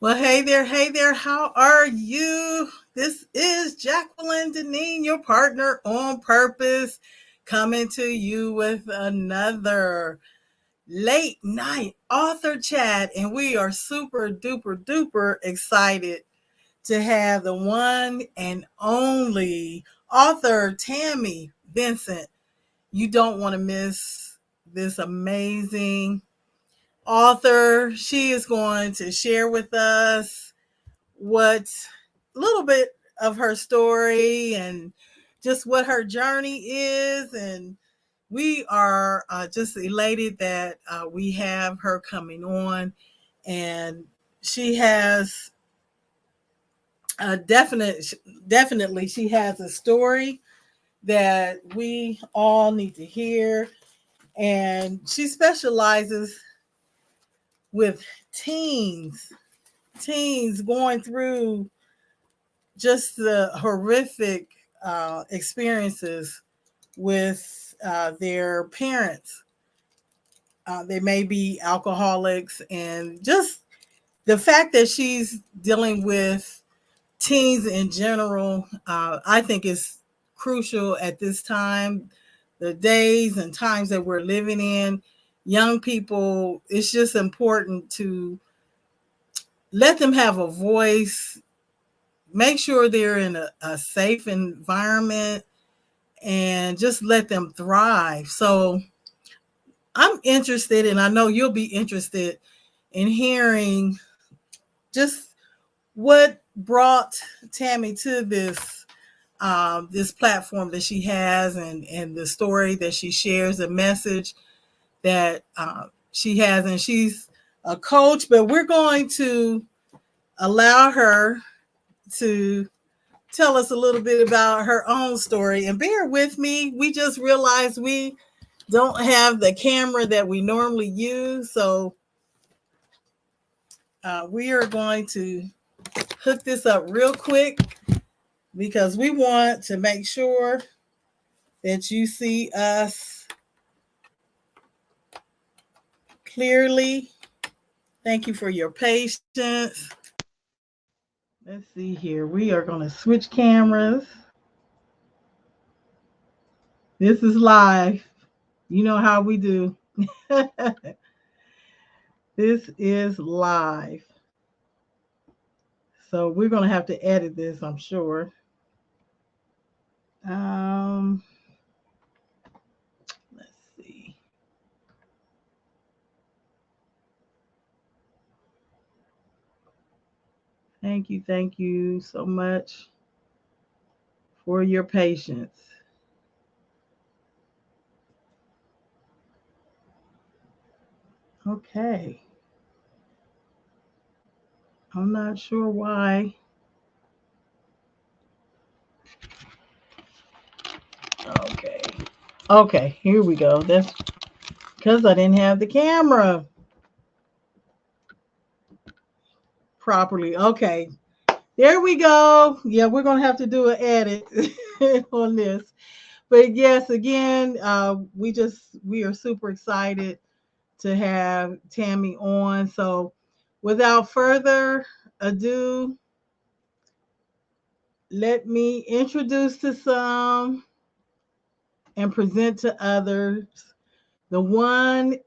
Well, hey there, hey there. How are you? This is Jacqueline Deneen, your partner on purpose, coming to you with another late night author chat. And we are super duper duper excited to have the one and only author, Tammy Vincent. You don't want to miss this amazing author. She is going to share with us what a little bit of her story and just what her journey is. And we are just elated that we have her coming on. And she has a definitely, she has a story that we all need to hear. And she specializes with teens, teens going through just the horrific experiences with their parents. They may be alcoholics, and just the fact that she's dealing with teens in general, I think is crucial at this time, the days and times that we're living in. Young people, it's just important to let them have a voice, make sure they're in a safe environment, and just let them thrive. So I'm interested, and I know you'll be interested in hearing just what brought Tammy to this platform that she has, and the story that she shares, the message that she has. And she's a coach, but we're going to allow her to tell us a little bit about her own story. And bear with me, we just realized we don't have the camera that we normally use. So we are going to hook this up real quick because we want to make sure that you see us clearly. Thank you for your patience. Let's see here. We are going to switch cameras. This is live. You know how we do. This is live. So we're going to have to edit this, I'm sure. Um, let's see. Thank you so much for your patience. Okay. I'm not sure why. Okay. Okay, here we go. That's because I didn't have the camera properly. Okay. There we go. Yeah, we're going to have to do an edit on this. But yes, again, we are super excited to have Tammy on. So without further ado, let me introduce to some and present to others the one,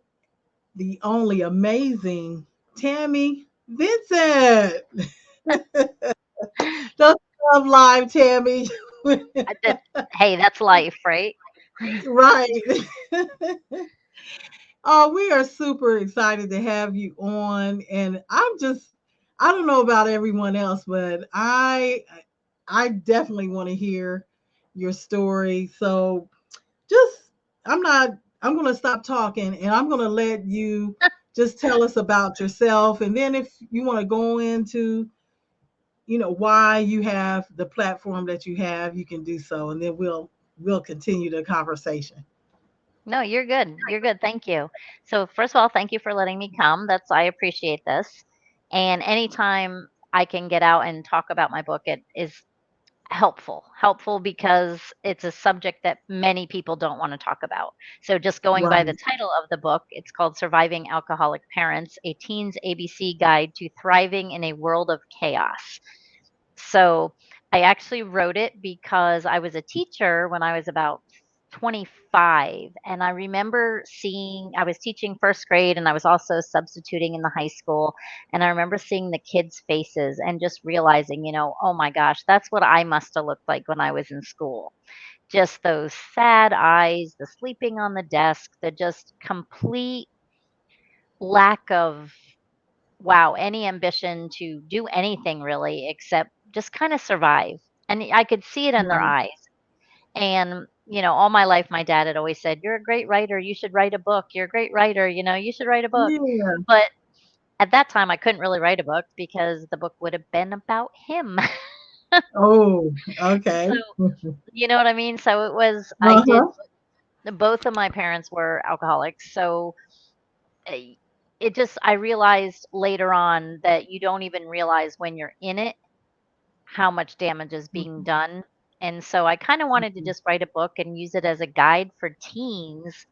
the only amazing Tammy Vincent. Don't love live, Tammy. That hey, that's life, right? Right. Oh, we are super excited to have you on. And I don't know about everyone else, but I definitely want to hear your story. So just, I'm not, I'm going to stop talking and I'm going to let you just tell us about yourself. And then if you want to go into, why you have the platform that you have, you can do so. And then we'll continue the conversation. No, you're good. You're good. Thank you. So first of all, thank you for letting me come. I appreciate this. And anytime I can get out and talk about my book, it is helpful because it's a subject that many people don't want to talk about. So just going by the Right. title of the book, it's called Surviving Alcoholic Parents: A Teen's ABC Guide to Thriving in a World of Chaos. So I actually wrote it because I was a teacher when I was about 25. And I remember I was teaching first grade and I was also substituting in the high school. And I remember seeing the kids' faces and just realizing, oh my gosh, that's what I must have looked like when I was in school. Just those sad eyes, the sleeping on the desk, the just complete lack of, wow, any ambition to do anything really except just kind of survive. And I could see it in their Right. eyes. And, all my life, my dad had always said, "You're a great writer. You should write a book. You're a great writer. You should write a book." Yeah. But at that time, I couldn't really write a book because the book would have been about him. Oh, So, okay. you know what I mean? So I did, Uh-huh. both of my parents were alcoholics. So eh, I realized later on that you don't even realize when you're in it how much damage is being done. And so I kind of wanted to Mhm. just write a book and use it as a guide for teens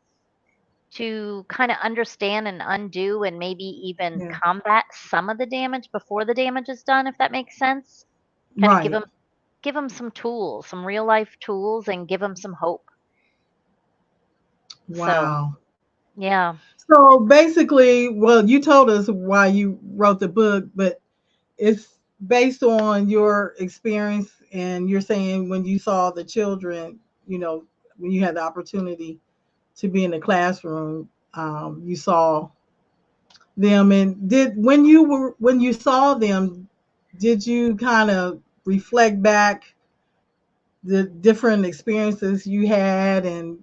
to kind of understand and undo and maybe even Yeah. combat some of the damage before the damage is done, if that makes sense. Kind of Right. give them some tools, some real life tools, and give them some hope. So, Wow. yeah. So basically, well, you told us why you wrote the book, but it's based on your experience, and you're saying when you saw the children, you know, when you had the opportunity to be in the classroom, you saw them, and did when you saw them, did you kind of reflect back the different experiences you had, and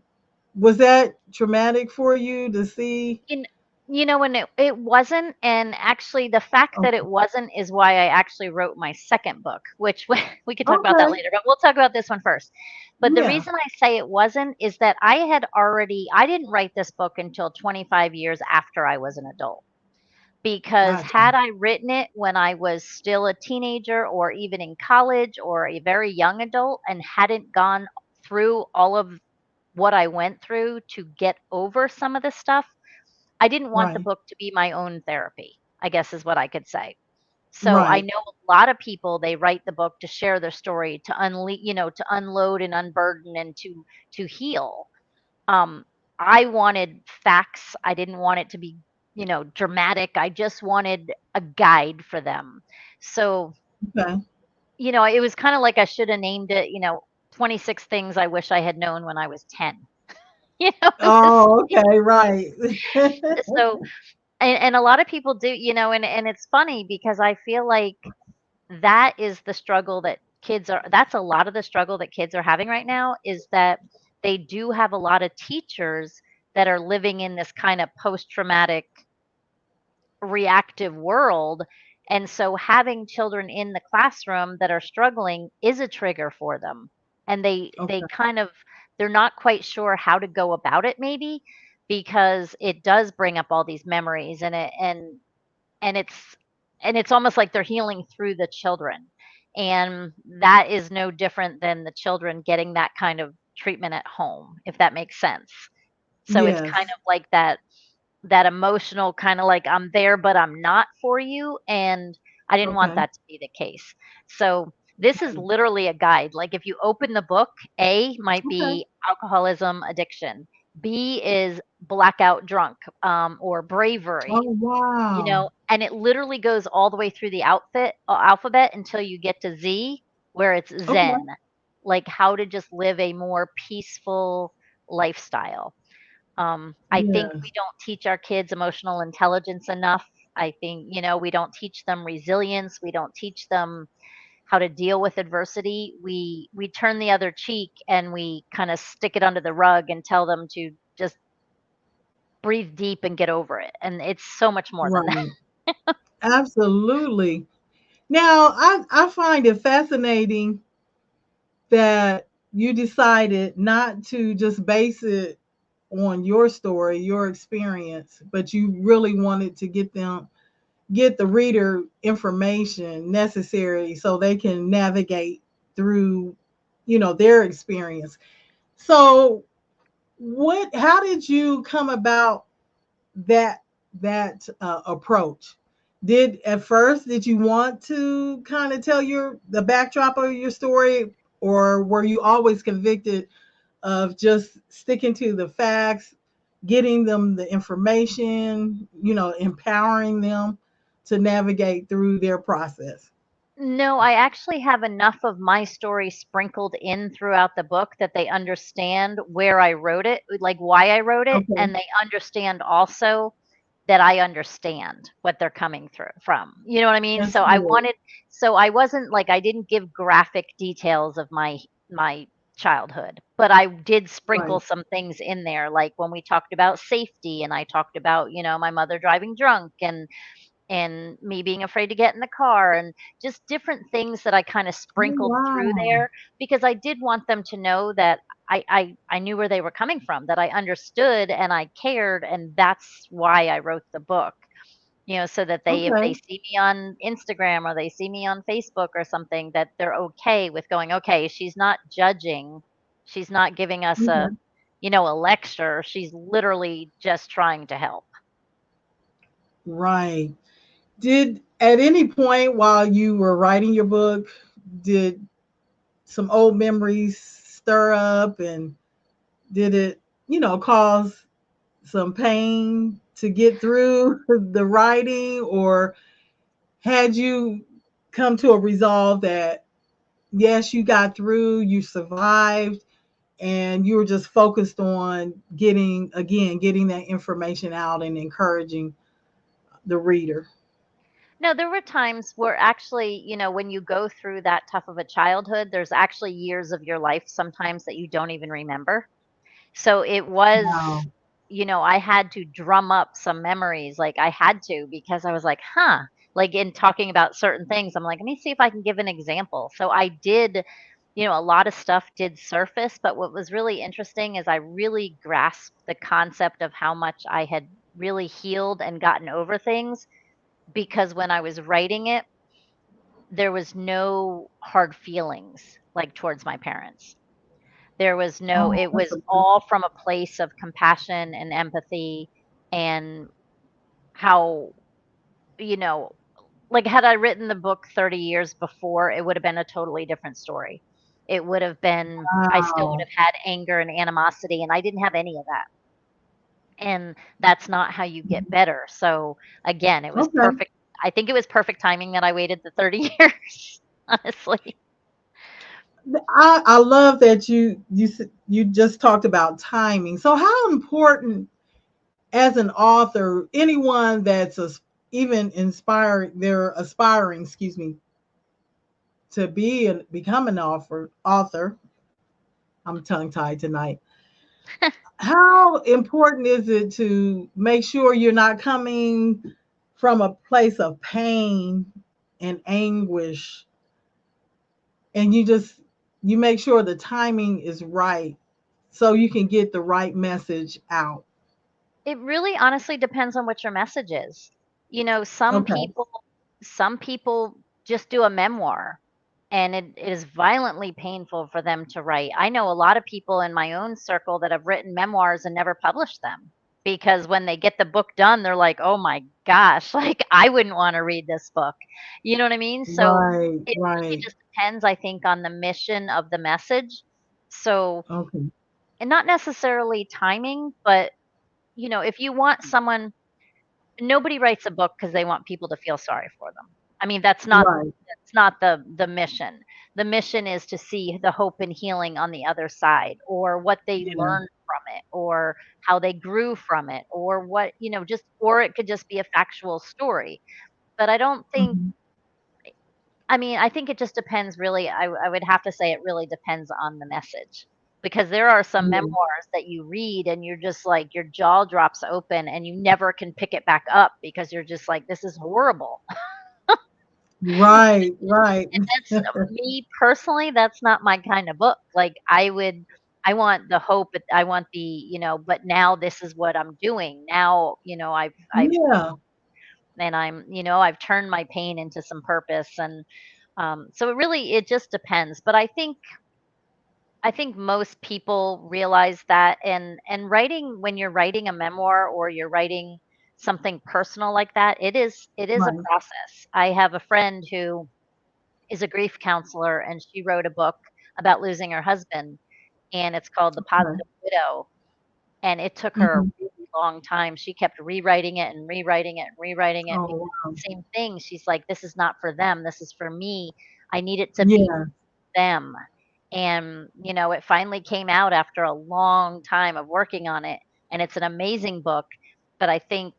was that traumatic for you to see? In and it wasn't, and actually the fact that it Okay. wasn't is why I actually wrote my second book, which we could talk about that Okay. later, but we'll talk about this one first. But the Yeah. reason I say it wasn't is that I didn't write this book until 25 years after I was an adult. Because Gotcha. had I written it when I was still a teenager or even in college or a very young adult and hadn't gone through all of what I went through to get over some of this stuff, I didn't want the Right. book to be my own therapy, I guess is what I could say. So I Right. know a lot of people, they write the book to share their story, to to unload and unburden and to heal. Um, I wanted facts. I didn't want it to be, dramatic. I just wanted a guide for them. So, Okay. it was kind of like I should have named it, 26 things I wish I had known when I was 10. It was Oh, okay. Right. so, and a lot of people do, and it's funny because I feel like that is the struggle that that's a lot of the struggle that kids are having right now, is that they do have a lot of teachers that are living in this kind of post-traumatic reactive world. And so having children in the classroom that are struggling is a trigger for them. And they Okay. kind of, they're not quite sure how to go about it, maybe, because it does bring up all these memories, and it's almost like they're healing through the children. And that is no different than the children getting that kind of treatment at home, if that makes sense. So it's kind Yes. of like that emotional kind of like, I'm there but I'm not for you, and I didn't want Okay. that to be the case. So this is literally a guide. Like if you open the book, A might Okay. be alcoholism, addiction. B is blackout drunk, or bravery, Oh, wow. and it literally goes all the way through the alphabet until you get to Z, where it's Okay. Zen, like how to just live a more peaceful lifestyle. I think we Yes. don't teach our kids emotional intelligence enough. I think, we don't teach them resilience. We don't teach them how to deal with adversity. We turn the other cheek and we kind of stick it under the rug and tell them to just breathe deep and get over it. And it's so much more than that. Right. Absolutely. Now, I find it fascinating that you decided not to just base it on your story, your experience, but you really wanted to get the reader information necessary so they can navigate through, their experience. So, how did you come about that approach? Did you want to kind of tell the backdrop of your story, or were you always convicted of just sticking to the facts, getting them the information, empowering them to navigate through their process? No, I actually have enough of my story sprinkled in throughout the book that they understand where I wrote it, like why I wrote it, Okay, and they understand also that I understand what they're coming through from. You know what I mean? that's good. So I wasn't like I didn't give graphic details of my childhood, but I did sprinkle Right. some things in there like when we talked about safety and I talked about, my mother driving drunk and me being afraid to get in the car and just different things that I kind of Oh, sprinkled through wow. there because I did want them to know that I knew where they were coming from, that I understood and I cared, and that's why I wrote the book. So that they if they Okay. see me on Instagram or they see me on Facebook or something, that they're okay with going, okay, she's not judging. She's not giving us Okay. a lecture. She's literally just trying to help. Right. Did at any point while you were writing your book, did some old memories stir up, and did it, cause some pain to get through the writing, or had you come to a resolve that yes, you got through, you survived, and you were just focused on getting that information out and encouraging the reader? No, there were times where actually, when you go through that tough of a childhood, there's actually years of your life sometimes that you don't even remember. So it was, Wow. I had to drum up some memories. Like I had to because I was like, huh, like in talking about certain things, I'm like, let me see if I can give an example. So I did, a lot of stuff did surface, but what was really interesting is I really grasped the concept of how much I had really healed and gotten over things because when I was writing it, there was no hard feelings like towards my parents. Oh, It that's was a all from a place of compassion and empathy and how, you know, like had I written the book 30 years before, it would have been a totally different story. It would have been, I still would wow. have had anger and animosity, and I didn't have any of that. And that's not how you get better. So again, it was Okay. perfect. I think it was perfect timing that I waited the 30 years, honestly. I love that you just talked about timing. So how important, as an author, anyone that's even inspired, they're aspiring, excuse me, to be and become an author. I'm tongue tied tonight. How important is it to make sure you're not coming from a place of pain and anguish, and you make sure the timing is right so you can get the right message out? It really honestly depends on what your message is. You know, Okay. some people just do a memoir and it is violently painful for them to write. I know a lot of people in my own circle that have written memoirs and never published them because when they get the book done, they're like, "Oh my gosh, like I wouldn't want to read this book." You know what I mean? So Right, it really right. just depends, I think, on the mission of the message. So, Okay. and not necessarily timing, but if you want someone, nobody writes a book because they want people to feel sorry for them. I mean, Right. that's not the mission. The mission is to see the hope and healing on the other side, or what they Yeah. learned from it, or how they grew from it, or what, just or it could just be a factual story. But I don't think Mhm. I mean, I think it just depends really. I would have to say it really depends on the message. Because there are some Yeah. memoirs that you read and you're just like your jaw drops open and you never can pick it back up because you're just like, this is horrible. Right, right. And that's me personally, that's not my kind of book. Like I want the hope, I want the, but now this is what I'm doing. Now, I've Yeah. and I've turned my pain into some purpose. And So it just depends. But I think most people realize that, and writing, when you're writing a memoir or you're writing something personal like that, it is a Right. process. I have a friend who is a grief counselor, and she wrote a book about losing her husband, and it's called The Okay. Positive Widow, and it took her a Mhm. really long time. She kept rewriting it and rewriting it and rewriting it because Oh, wow. same thing. She's like, "This is not for them. This is for me. I need it to be Yeah. them." And, it finally came out after a long time of working on it, and it's an amazing book, but I think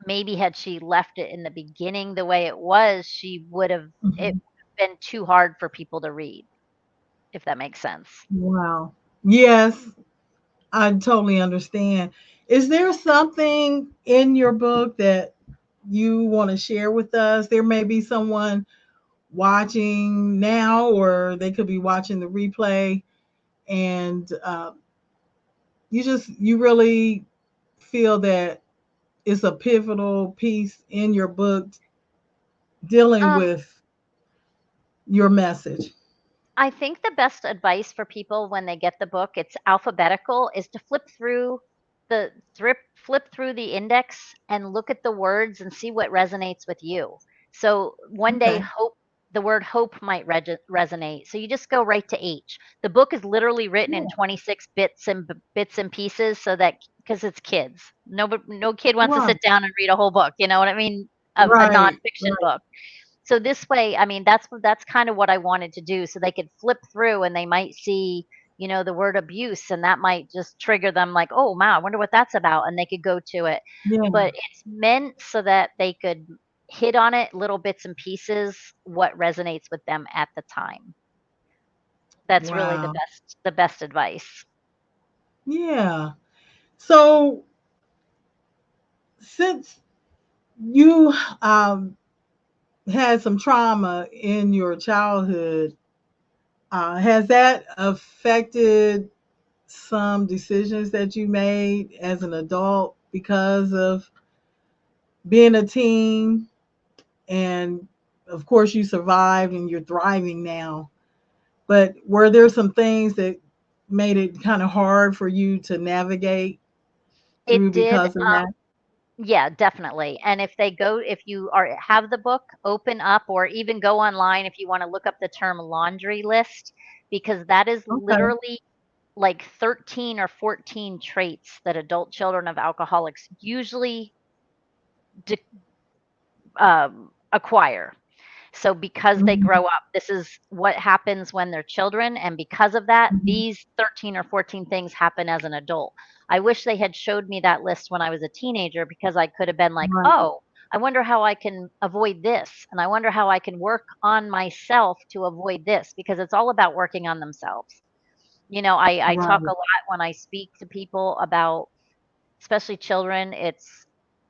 maybe had she left it in the beginning the way it was, it Mhm. would've been too hard for people to read, if that makes sense. Wow. Yes, I totally understand. Is there something in your book that you want to share with us? There may be someone watching now, or they could be watching the replay, and you really feel that it's a pivotal piece in your book dealing Um, with your message. I think the best advice for people when they get the book, it's alphabetical, is to flip through the index and look at the words and see what resonates with you. So one day, Okay. hope the word hope might resonate. So you just go right to H. The book is literally written in Yeah. 26 bits and pieces, so that because it's kids, no kid wants to Right. sit down and read a whole book. You know what I mean? A Right. nonfiction Right. book. So this way, I mean, that's kind of what I wanted to do, so they could flip through and they might see, the word abuse, and that might just trigger them like, "Oh, wow, I wonder what that's about," and they could go to it. Yeah. But it's meant so that they could hit on it, little bits and pieces, what resonates with them at the time. That's really the Wow. best advice. Yeah. So since you had some trauma in your childhood, has that affected some decisions that you made as an adult because of being a teen? And of course, you survived and you're thriving now. But were there some things that made it kind of hard for you to navigate through It did. because of that? Yeah, definitely. And if you have the book, open up or even go online if you wanna look up the term laundry list, because that is Okay. literally like 13 or 14 traits that adult children of alcoholics usually acquire. So because they Mhm. grow up, this is what happens when they're children, and because of that, Mhm. these 13 or 14 things happen as an adult. I wish they had showed me that list when I was a teenager, because I could have been like, Right. "Oh, I wonder how I can avoid this, and I wonder how I can work on myself to avoid this," because it's all about working on themselves. I talk a Right. lot when I speak to people about, especially children, it's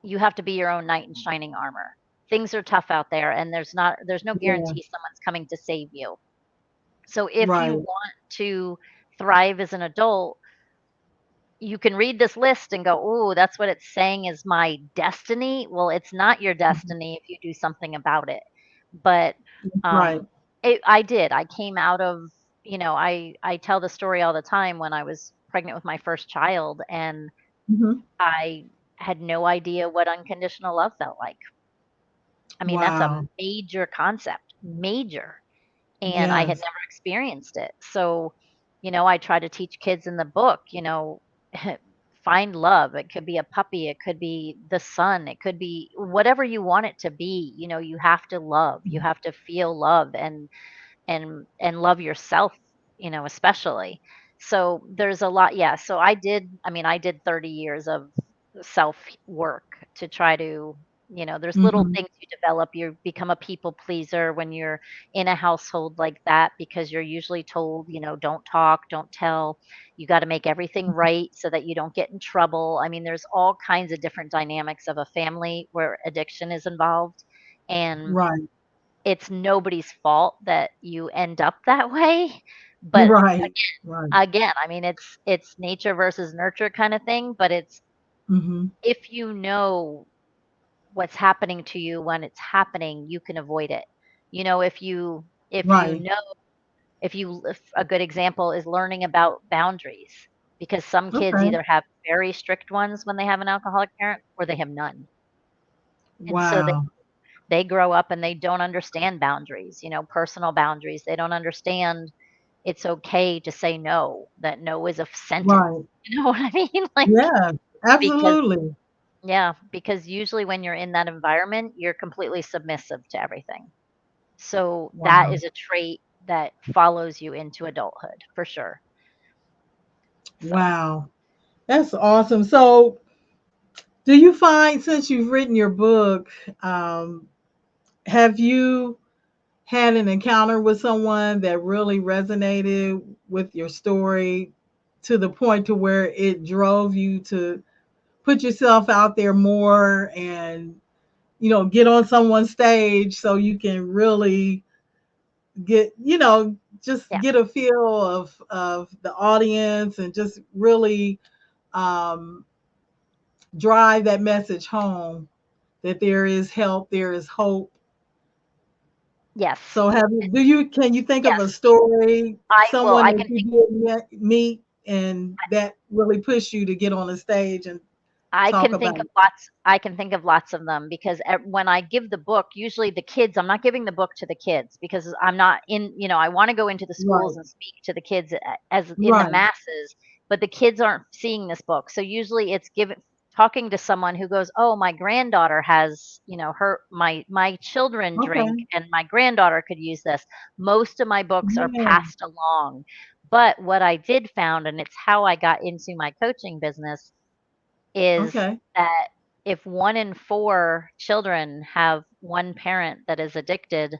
you have to be your own knight in shining armor. Things are tough out there, and there's no Yeah. guarantee someone's coming to save you. So if you Right. want to thrive as an adult, you can read this list and go, "Oh, that's what it's saying is my destiny." Well, it's not your Mhm. destiny if you do something about it. But Right. um I did. I came out of, I tell the story all the time when I was pregnant with my first child, and Mhm. I had no idea what unconditional love felt like. I mean, that's a Wow. major concept, major, and I had Yes. never experienced it. So, I try to teach kids in the book, find love. It could be a puppy, it could be the sun, it could be whatever you want it to be. You have to love. You Mhm. have to feel love, and love yourself, especially. So there's a lot. Yeah, so I did 30 years of self work to try to, there's little Mhm. things you develop. You become a people pleaser when you're in a household like that, because you're usually told, don't talk, don't tell. You got to make everything right so that you don't get in trouble. I mean, there's all kinds of different dynamics of a family where addiction is involved, and Right. it's nobody's fault that you end up that way. But Right. Right. again, I mean, it's nature versus nurture kind of thing, but it's, Mhm. if you know what's happening to you when it's happening, you can avoid it. If you Right. know if a good example is learning about boundaries, because some kids Okay. either have very strict ones when they have an alcoholic parent or they have none. And so Wow. they grow up and they don't understand boundaries, personal boundaries. They don't understand it's okay to say no, that no is a sentence. Right. You know what I mean? Like, Yeah. because Absolutely. yeah, because usually when you're in that environment, you're completely submissive to everything. So that Wow. is a trait that follows you into adulthood for sure. So Wow. That's awesome. So, do you find since you've written your book, um, have you had an encounter with someone that really resonated with your story to the point to where it drove you to put yourself out there more and get on someone's stage so you can really get just yeah. get a feel of the audience and just really um, drive that message home that there is help, there is hope. Yes. So can you think of a Yes. story, someone I that can you did meet and that really pushed you to get on the stage and talk about it? I can think of lots of them because when I give the book, usually the kids, I'm not giving the book to the kids because I'm not I want to go into the schools Right, and speak to the kids as in the right. masses, but the kids aren't seeing this book. So usually it's given talking to someone who goes, "Oh, my granddaughter has, her my children drink Okay. and my granddaughter could use this." Most of my books are Yeah. passed along. But what I did found, and it's how I got into my coaching business, is Okay. that if 1 in 4 children have one parent that is addicted,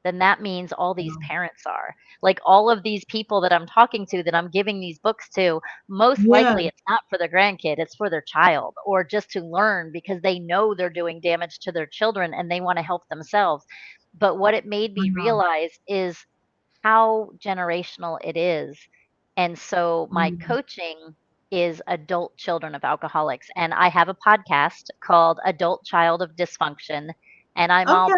then that means all these Wow. parents are. Like, all of these people that I'm talking to, that I'm giving these books to, most Yeah. likely it's not for their grandkid, it's for their child, or just to learn because they know they're doing damage to their children and they wanna help themselves. But what it made me Wow. realize is how generational it is. And so my Mm. coaching is adult children of alcoholics. And I have a podcast called Adult Child of Dysfunction. And Okay.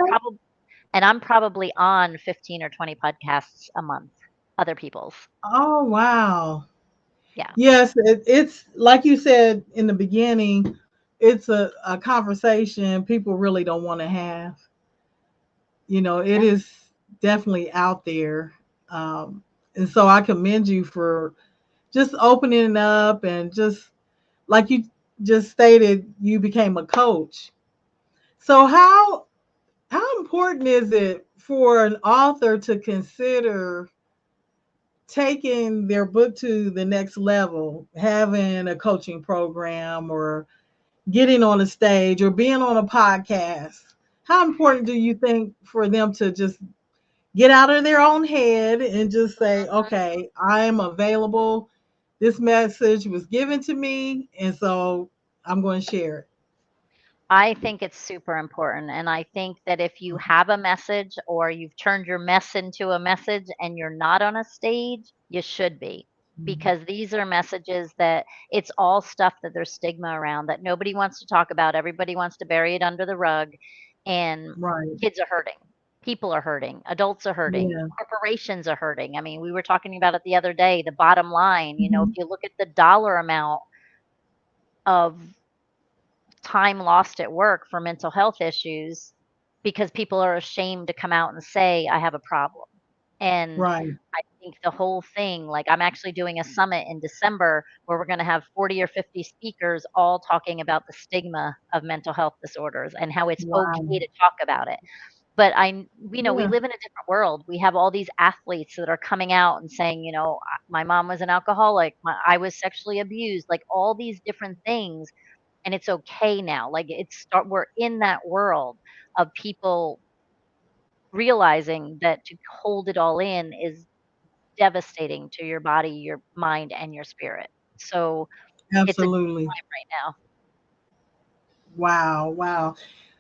I'm probably on 15 or 20 podcasts a month, other people's. Oh, wow. Yeah. Yes, it's like you said in the beginning, it's a conversation people really don't want to have. It Yeah. is definitely out there. Um, and so I commend you for just opening it up and just like you just stated, you became a coach. So how important is it for an author to consider taking their book to the next level, having a coaching program or getting on a stage or being on a podcast? How important do you think for them to just get out of their own head and just say, okay, I am available. This message was given to me, and so I'm going to share it. I think it's super important. And I think that if you have a message or you've turned your mess into a message and you're not on a stage, you should be. Mhm. Because these are messages that it's all stuff that there's stigma around that nobody wants to talk about. Everybody wants to bury it under the rug. And Right. kids are hurting. People are hurting. Adults are hurting. Yeah. Corporations are hurting. I mean, we were talking about it the other day. The bottom line, if Mhm. you look at the dollar amount of time lost at work for mental health issues because people are ashamed to come out and say, "I have a problem." And Right. I think the whole thing, like, I'm actually doing a summit in December where we're gonna have 40 or 50 speakers all talking about the stigma of mental health disorders and how it's Wow. okay to talk about it. But we Yeah. live in a different world. We have all these athletes that are coming out and saying, "My mom was an alcoholic, I was sexually abused," like, all these different things, and it's okay now. Like, we're in that world of people realizing that to hold it all in is devastating to your body, your mind, and your spirit. So it's a good Absolutely. time right now. Wow. Wow.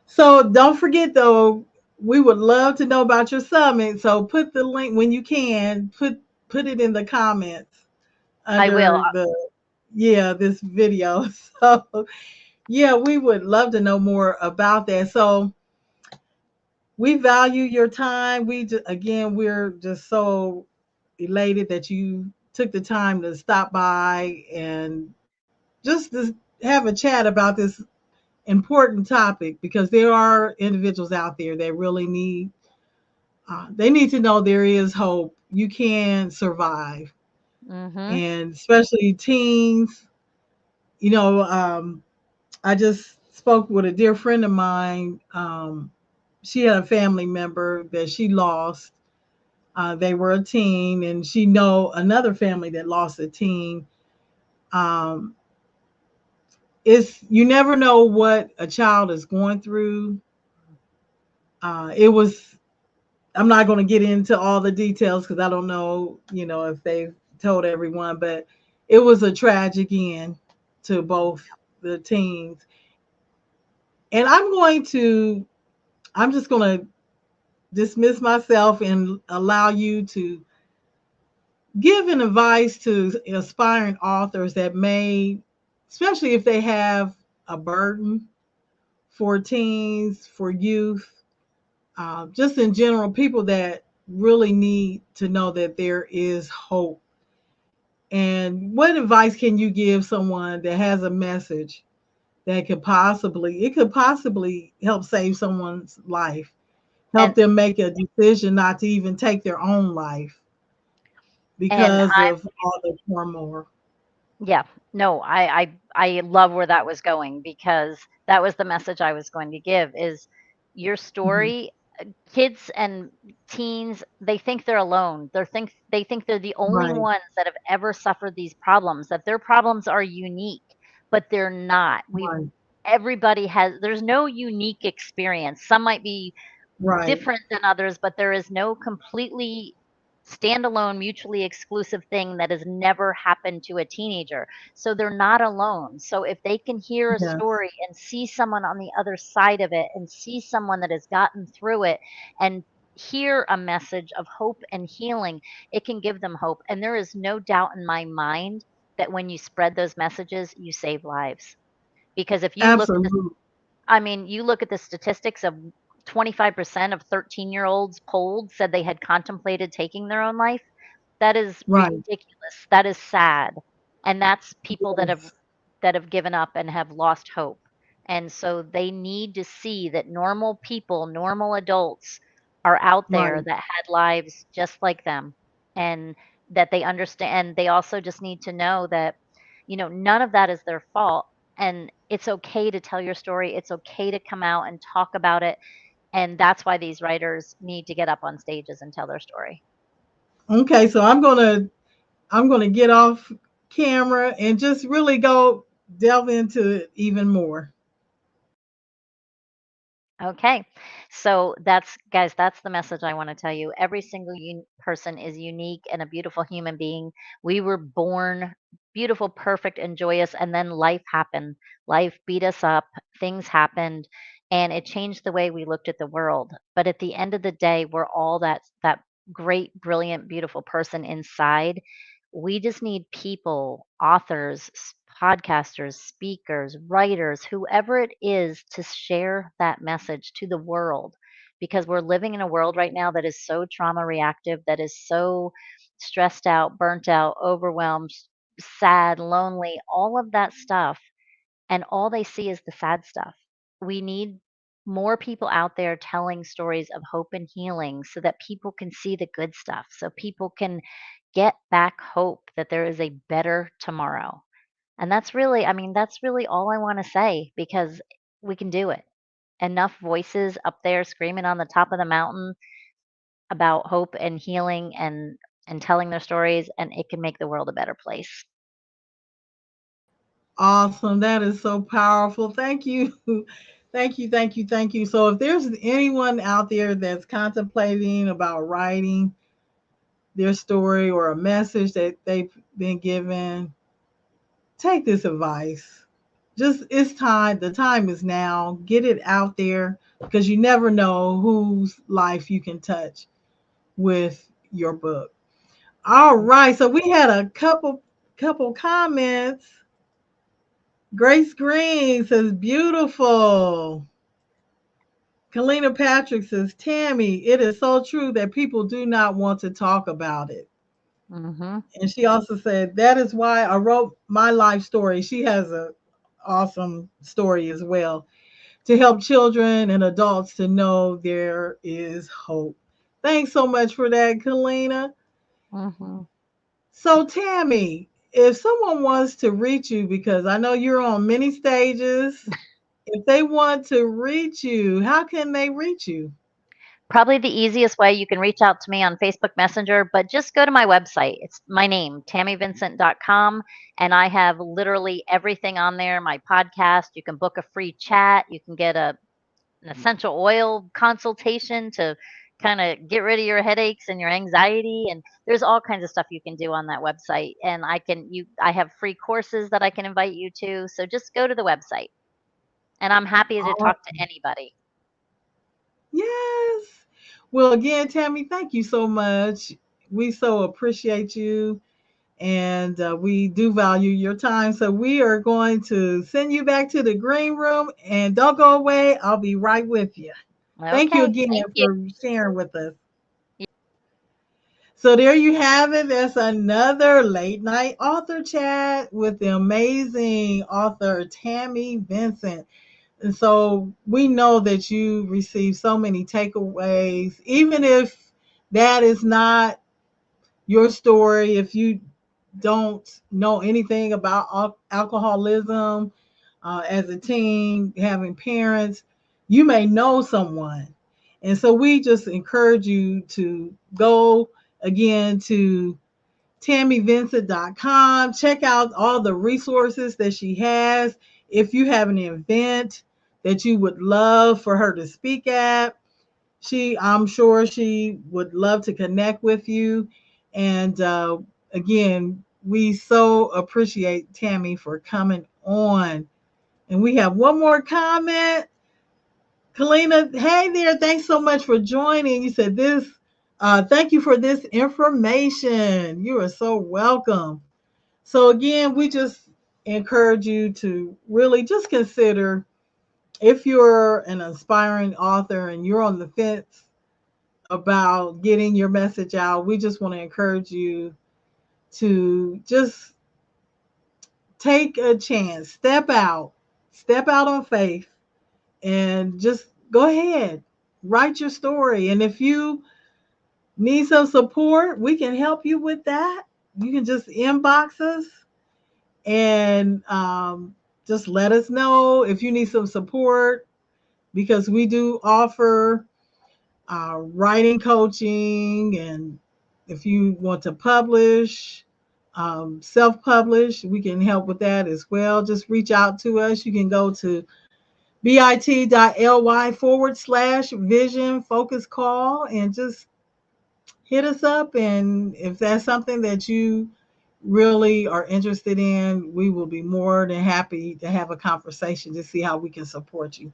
So don't forget though, we would love to know about your summit. So put the link when you can. Put it in the comments I will. under this video. So yeah, we would love to know more about that. So We value your time. Again, we're just so elated that you took the time to stop by and just to have a chat about this important topic, because there are individuals out there that really need they need to know there is hope. You can survive, Mhm. and especially teens. You know, I just spoke with a dear friend of mine. She had a family member that she lost. They were a teen, and she know another family that lost a teen. Um, it's you never know what a child is going through. It was. I'm not going to get into all the details because I don't know, if they've told everyone, but it was a tragic end to both the teens. And I'm just going to dismiss myself and allow you to give an advice to aspiring authors that may, especially if they have a burden for teens, for youth, just in general, people that really need to know that there is hope. And what advice can you give someone that has a message that could possibly help save someone's life, help And them make a decision not to even take their own life and because of all the turmoil? Yeah, no, I love where that was going because that was the message I was going to give is your Mhm. story. Kids and teens, they think they're alone. They think they're the only Right, ones that have ever suffered these problems, that their problems are unique, but they're not. We've right, Everybody has there's no unique experience. Some might be right. different than others, but there is no completely standalone, mutually exclusive thing that has never happened to a teenager. So they're not alone. So if they can hear a Yes, story and see someone on the other side of it and see someone that has gotten through it and hear a message of hope and healing, it can give them hope. And there is no doubt in my mind that when you spread those messages, you save lives. Because if you look at the absolutely. I mean, you look at the statistics of 25% of 13-year-olds polled said they had contemplated taking their own life. That is Right. ridiculous. That is sad. And that's people Yes. that have given up and have lost hope. And so they need to see that normal people, normal adults are out there Right. that had lives just like them and that they understand. They also just need to know that, none of that is their fault. And it's okay to tell your story. It's okay to come out and talk about it. And that's why these writers need to get up on stages and tell their story. Okay, so I'm gonna get off camera and just really go delve into it even more. Okay. So that's guys, that's the message I want to tell you. Every single person is unique and a beautiful human being. We were born beautiful, perfect, and joyous, and then life happened. Life beat us up, things happened, and it changed the way we looked at the world. But at the end of the day, we're all that great, brilliant, beautiful person inside. We just need people, authors, podcasters, speakers, writers, whoever it is to share that message to the world because we're living in a world right now that is so trauma reactive, that is so stressed out, burnt out, overwhelmed, sad, lonely, all of that stuff. And all they see is the sad stuff. We need more people out there telling stories of hope and healing so that people can see the good stuff, so people can get back hope that there is a better tomorrow. And that's really all I wanna say because we can do it. Enough voices up there screaming on the top of the mountain about hope and healing and telling their stories, and it can make the world a better place. Awesome. That is so powerful. Thank you. Thank you. Thank you. Thank you. So if there's anyone out there that's contemplating about writing their story or a message that they've been given, take this advice. Just it's time. The time is now. Get it out there because you never know whose life you can touch with your book. All right. So we had a couple comments. Grace Green says beautiful. Kalina Patrick says, Tammy, it is so true that people do not want to talk about it. Mhm. And she also said, that is why I wrote my life story. She has a awesome story as well to help children and adults to know there is hope. Thanks so much for that, Kalina. Mhm. So, Tammy, if someone wants to reach you, because I know you're on many stages, if they want to reach you, how can they reach you? Probably the easiest way you can reach out to me on Facebook Messenger, but just go to my website. It's my name, tammyvincent.com, and I have literally everything on there. My podcast, you can book a free chat, you can get an essential oil consultation to kind of get rid of your headaches and your anxiety, and there's all kinds of stuff you can do on that website. And I have free courses that I can invite you to. So just go to the website, and I'm happy to talk to Awesome. anybody. Yes. Well, again, Tammy, thank you so much. We so appreciate you and we do value your time. So we are going to send you back to the green room and don't go away. I'll be right with you. Thank you Okay, again thank you. for sharing with us. So there you have it. That's another late night author chat with the amazing author Tammy Vincent. And so we know that you receive so many takeaways, even if that is not your story, if you don't know anything about alcoholism as a teen, having parents, you may know someone. And so we just encourage you to go again to tammyvincent.com. Check out all the resources that she has. If you have an event that you would love for her to speak at, I'm sure she would love to connect with you. And again, we so appreciate Tammy for coming on. And we have one more comment. Kalina, hey there. Thanks so much for joining. You said this. Thank you for this information. You are so welcome. So, again, we just encourage you to really just consider if you're an aspiring author and you're on the fence about getting your message out, we just want to encourage you to just take a chance, step out on faith, and just go ahead, write your story. And if you need some support, we can help you with that. You can just inbox us and just let us know if you need some support because we do offer writing coaching. And if you want to publish, self publish, we can help with that as well. Just reach out to us. You can go to bit.ly/vision focus call and just hit us up. And if that's something that you really are interested in, we will be more than happy to have a conversation to see how we can support you.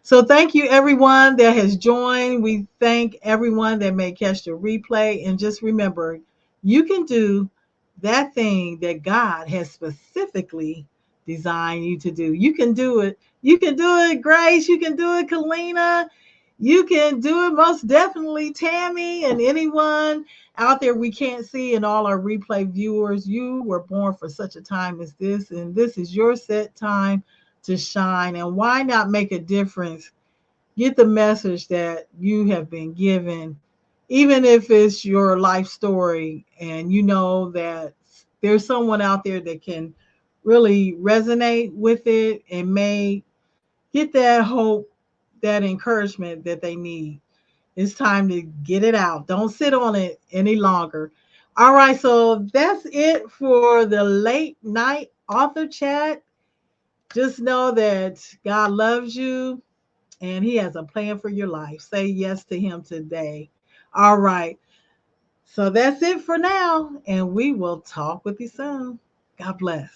So thank you everyone that has joined. We thank everyone that may catch the replay. And just remember, you can do that thing that God has specifically designed you to do. You can do it. You can do it, Grace. You can do it, Kalina. You can do it most definitely, Tammy, and anyone out there we can't see, and all our replay viewers. You were born for such a time as this, and this is your set time to shine. And why not make a difference? Get the message that you have been given, even if it's your life story, and you know that there's someone out there that can really resonate with it and may get that hope, that encouragement that they need. It's time to get it out. Don't sit on it any longer. All right, so that's it for the late night author chat. Just know that God loves you and He has a plan for your life. Say yes to Him today. All right, so that's it for now, and we will talk with you soon. God bless.